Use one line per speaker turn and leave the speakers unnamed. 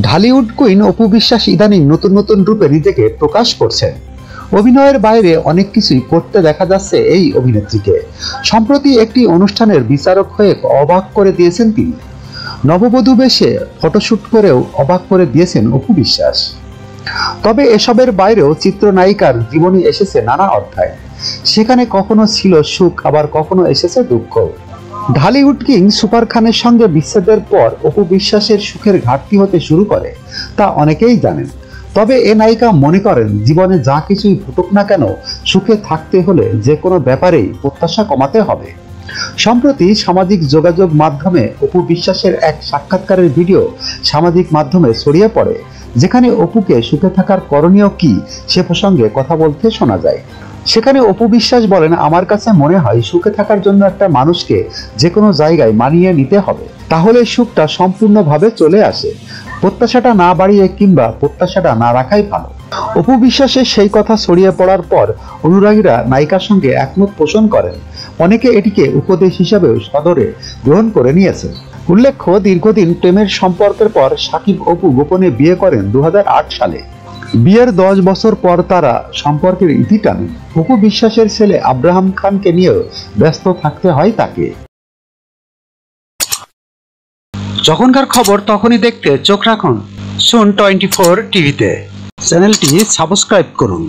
Dhallywood queen Apu Biswas ইদানিং নতুন নতুন রূপে নিজেকে প্রকাশ করছেন। অভিনয়ের বাইরে অনেক কিছুই করতে দেখা যাচ্ছে এই অভিনেত্রীকে। সম্প্রতি একটি অনুষ্ঠানের বিচারক হয়ে অবাক করে দিয়েছেন তিনি। নববধূ বেশে ফটোশুট করেও অবাক করে দিয়েছেন অপু বিশ্বাস। তবে এসবের বাইরেও চিত্রনায়িকার জীবনে এসেছে নানা অধ্যায়। সেখানে কখনো ছিল সুখ, আবার কখনো এসেছে দুঃখ। ঢালিউড কিং সুপার খানের সঙ্গে বিচ্ছেদের পর অপু বিশ্বাসের সুখের ঘাটতি হতে শুরু করে, তা অনেকেই জানেন। তবে এ নায়িকা মনে করেন, জীবনে যা কিছুই ঘটুক না কেন, সুখে থাকতে হলে যে কোনো ব্যাপারেই প্রত্যাশা কমাতে হবে। সম্প্রতি সামাজিক যোগাযোগ মাধ্যমে অপু বিশ্বাসের এক সাক্ষাৎকারের ভিডিও সামাজিক মাধ্যমে ছড়িয়ে পড়ে, যেখানে অপুকে সুখে থাকার করণীয় কি সে প্রসঙ্গে কথা বলতে শোনা যায়। সেখানে অপু বিশ্বাস বলেন, আমার কাছে মনে হয় সুখে থাকার জন্য একটা মানুষকে যে কোনো জায়গায় মানিয়ে নিতে হবে, তাহলে সুখটা সম্পূর্ণভাবে চলে আসে। প্রত্যাশাটা না বাড়িয়ে কিংবা প্রত্যাশাটা না রাখাই ভালো। অপু বিশ্বাসের সেই কথা ছড়িয়ে পড়ার পর অনুরাগীরা নায়িকার সঙ্গে একমত পোষণ করেন। অনেকে এটিকে উপদেশ হিসাবেও সদরে গ্রহণ করে নিয়েছেন। উল্লেখ্য, দীর্ঘদিন প্রেমের সম্পর্কের পর সাকিব অপু গোপনে বিয়ে করেন 2008 সালে। বিয়ের 10 বছর পর তারা সম্পর্কের ইতি টানেন। অপু বিশ্বাসের ছেলে আব্রাহাম খানকে নিয়েও ব্যস্ত থাকতে হয় তাকে। যখনকার খবর তখনই দেখতে চোখ রাখুন সুন 24 টিভিতে। চ্যানেলটি সাবস্ক্রাইব করুন।